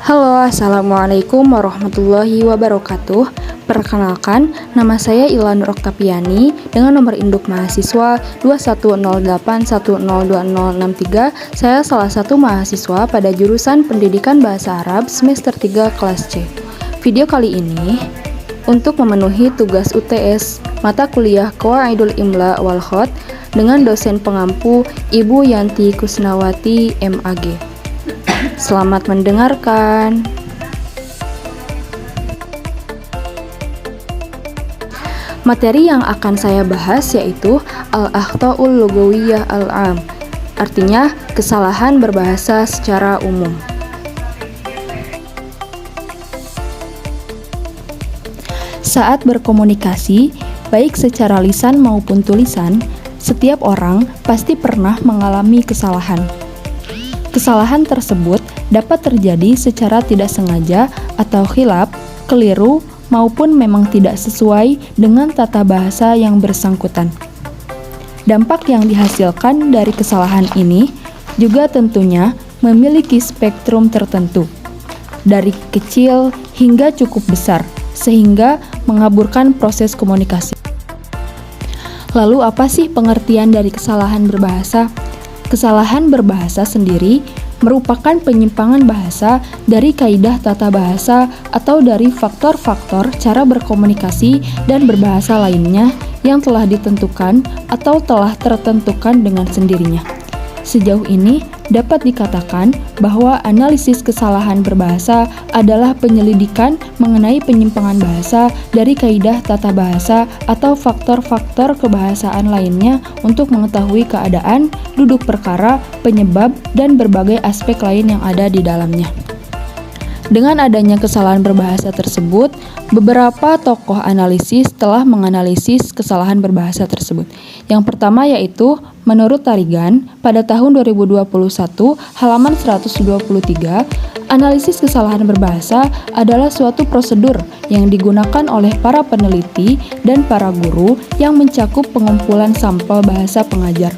Halo, Assalamualaikum warahmatullahi wabarakatuh. Perkenalkan, nama saya Ilan Nur Oktaviani dengan nomor induk mahasiswa 2108102063. Saya salah satu mahasiswa pada jurusan Pendidikan Bahasa Arab semester 3 kelas C. Video kali ini untuk memenuhi tugas UTS mata kuliah Qawaidul Imla wal Khat dengan dosen pengampu Ibu Yanti Kusnawati MAG. Selamat mendengarkan. Materi yang akan saya bahas yaitu Al-Akhta'ul Lughawiyah Al-'Am, artinya kesalahan berbahasa secara umum. Saat berkomunikasi, baik secara lisan maupun tulisan, setiap orang pasti pernah mengalami kesalahan. Kesalahan tersebut dapat terjadi secara tidak sengaja atau khilaf, keliru, maupun memang tidak sesuai dengan tata bahasa yang bersangkutan. Dampak yang dihasilkan dari kesalahan ini juga tentunya memiliki spektrum tertentu, dari kecil hingga cukup besar, sehingga mengaburkan proses komunikasi. Lalu apa sih pengertian dari kesalahan berbahasa? Kesalahan berbahasa sendiri merupakan penyimpangan bahasa dari kaidah tata bahasa atau dari faktor-faktor cara berkomunikasi dan berbahasa lainnya yang telah ditentukan atau telah tertentukan dengan sendirinya. Sejauh ini, dapat dikatakan bahwa analisis kesalahan berbahasa adalah penyelidikan mengenai penyimpangan bahasa dari kaidah tata bahasa atau faktor-faktor kebahasaan lainnya untuk mengetahui keadaan, duduk perkara, penyebab, dan berbagai aspek lain yang ada di dalamnya. Dengan adanya kesalahan berbahasa tersebut, beberapa tokoh analisis telah menganalisis kesalahan berbahasa tersebut. Yang pertama yaitu, menurut Tarigan, pada tahun 2021, halaman 123, analisis kesalahan berbahasa adalah suatu prosedur yang digunakan oleh para peneliti dan para guru yang mencakup pengumpulan sampel bahasa pengajar.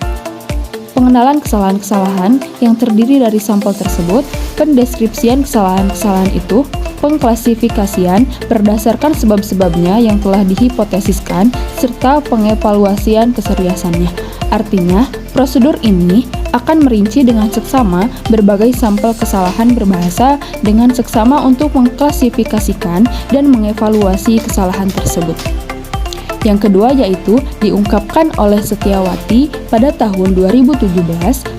Pengenalan kesalahan-kesalahan yang terdiri dari sampel tersebut, pendeskripsian kesalahan-kesalahan itu, pengklasifikasian berdasarkan sebab-sebabnya yang telah dihipotesiskan, serta pengevaluasian keseriusannya. Artinya, prosedur ini akan merinci dengan seksama berbagai sampel kesalahan berbahasa dengan seksama untuk mengklasifikasikan dan mengevaluasi kesalahan tersebut. Yang kedua yaitu diungkapkan oleh Setiawati pada tahun 2017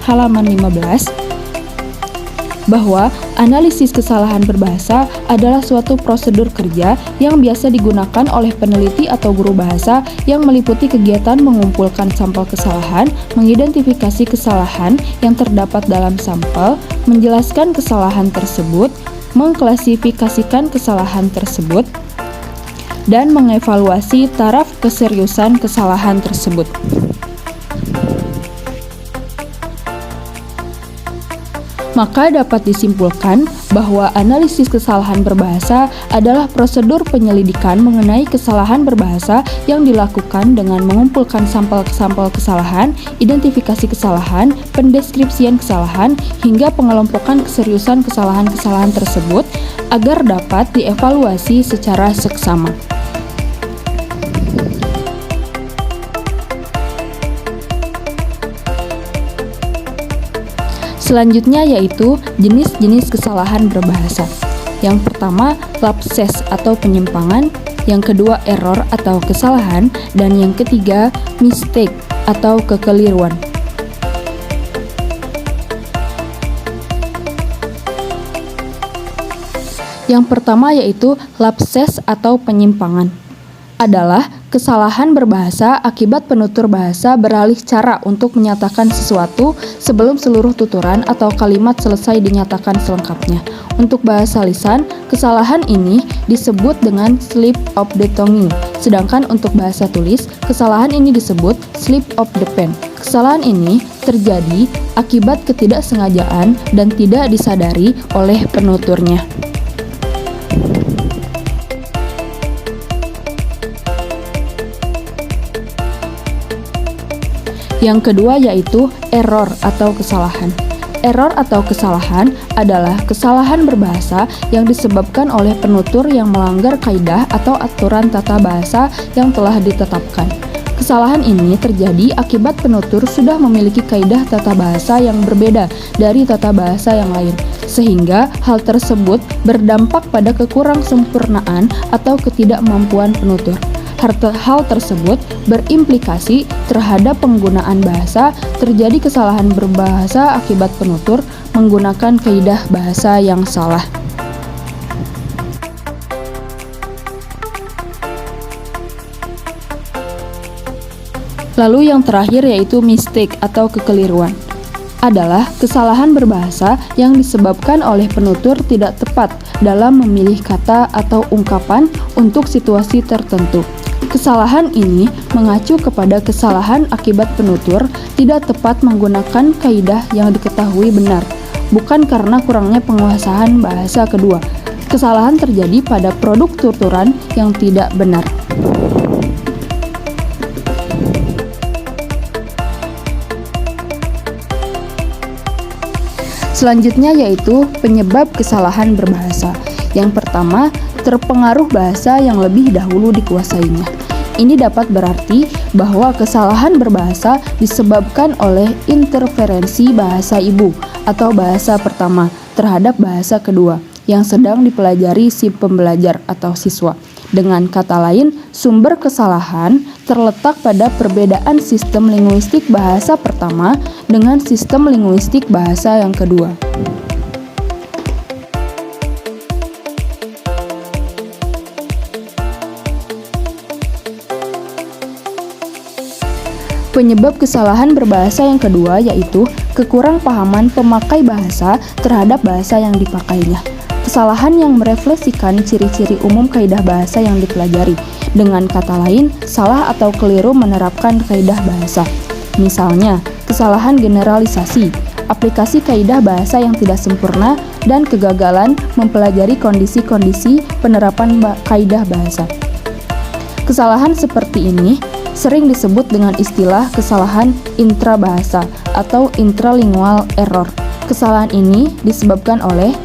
halaman 15 bahwa analisis kesalahan berbahasa adalah suatu prosedur kerja yang biasa digunakan oleh peneliti atau guru bahasa yang meliputi kegiatan mengumpulkan sampel kesalahan, mengidentifikasi kesalahan yang terdapat dalam sampel, menjelaskan kesalahan tersebut, mengklasifikasikan kesalahan tersebut, dan mengevaluasi taraf keseriusan kesalahan tersebut. Maka dapat disimpulkan bahwa analisis kesalahan berbahasa adalah prosedur penyelidikan mengenai kesalahan berbahasa yang dilakukan dengan mengumpulkan sampel-sampel kesalahan, identifikasi kesalahan, pendeskripsian kesalahan, hingga pengelompokan keseriusan kesalahan-kesalahan tersebut agar dapat dievaluasi secara seksama. Selanjutnya yaitu jenis-jenis kesalahan berbahasa. Yang pertama, lapses atau penyimpangan, yang kedua error atau kesalahan, dan yang ketiga mistake atau kekeliruan. Yang pertama yaitu lapses atau penyimpangan. Adalah kesalahan berbahasa akibat penutur bahasa beralih cara untuk menyatakan sesuatu sebelum seluruh tuturan atau kalimat selesai dinyatakan selengkapnya. Untuk bahasa lisan, kesalahan ini disebut dengan slip of the tongue. Sedangkan untuk bahasa tulis, kesalahan ini disebut slip of the pen. Kesalahan ini terjadi akibat ketidaksengajaan dan tidak disadari oleh penuturnya. Yang kedua yaitu error atau kesalahan. Error atau kesalahan adalah kesalahan berbahasa yang disebabkan oleh penutur yang melanggar kaidah atau aturan tata bahasa yang telah ditetapkan. Kesalahan ini terjadi akibat penutur sudah memiliki kaidah tata bahasa yang berbeda dari tata bahasa yang lain, sehingga hal tersebut berdampak pada kekurangsempurnaan atau ketidakmampuan penutur. Hal tersebut berimplikasi terhadap penggunaan bahasa. Terjadi kesalahan berbahasa akibat penutur menggunakan kaidah bahasa yang salah. Lalu yang terakhir yaitu mistake atau kekeliruan. Adalah kesalahan berbahasa yang disebabkan oleh penutur tidak tepat dalam memilih kata atau ungkapan untuk situasi tertentu. Kesalahan ini mengacu kepada kesalahan akibat penutur tidak tepat menggunakan kaidah yang diketahui benar, bukan karena kurangnya penguasaan bahasa kedua. Kesalahan terjadi pada produk tuturan yang tidak benar. Selanjutnya yaitu penyebab kesalahan berbahasa. Yang pertama, terpengaruh bahasa yang lebih dahulu dikuasainya. Ini dapat berarti bahwa kesalahan berbahasa disebabkan oleh interferensi bahasa ibu atau bahasa pertama terhadap bahasa kedua yang sedang dipelajari si pembelajar atau siswa. Dengan kata lain, sumber kesalahan terletak pada perbedaan sistem linguistik bahasa pertama dengan sistem linguistik bahasa yang kedua. Penyebab kesalahan berbahasa yang kedua yaitu kekurangpahaman pemakai bahasa terhadap bahasa yang dipakainya. Kesalahan yang merefleksikan ciri-ciri umum kaidah bahasa yang dipelajari. Dengan kata lain, salah atau keliru menerapkan kaidah bahasa. Misalnya, kesalahan generalisasi, aplikasi kaidah bahasa yang tidak sempurna, dan kegagalan mempelajari kondisi-kondisi penerapan kaidah bahasa. Kesalahan seperti ini sering disebut dengan istilah kesalahan intrabahasa atau intralingual error. Kesalahan ini disebabkan oleh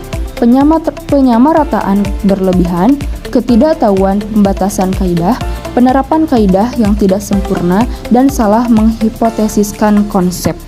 penyamarataan berlebihan, ketidaktahuan pembatasan kaidah, penerapan kaidah yang tidak sempurna, dan salah menghipotesiskan konsep.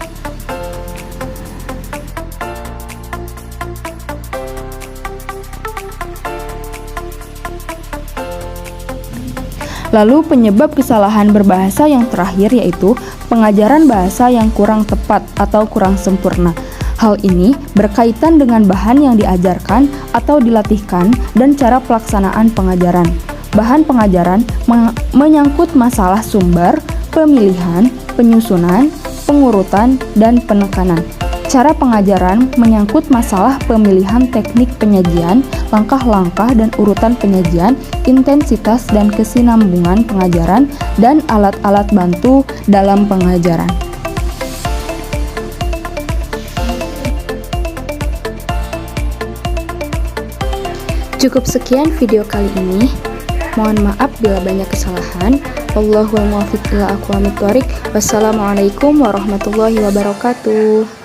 Lalu penyebab kesalahan berbahasa yang terakhir yaitu pengajaran bahasa yang kurang tepat atau kurang sempurna. Hal ini berkaitan dengan bahan yang diajarkan atau dilatihkan dan cara pelaksanaan pengajaran. Bahan pengajaran menyangkut masalah sumber, pemilihan, penyusunan, pengurutan, dan penekanan. Cara pengajaran menyangkut masalah pemilihan teknik penyajian, langkah-langkah dan urutan penyajian, intensitas dan kesinambungan pengajaran, dan alat-alat bantu dalam pengajaran. Cukup sekian video kali ini. Mohon maaf bila banyak kesalahan. Wallahul muwaffiq ila aqwamit thoriq. Wassalamualaikum warahmatullahi wabarakatuh.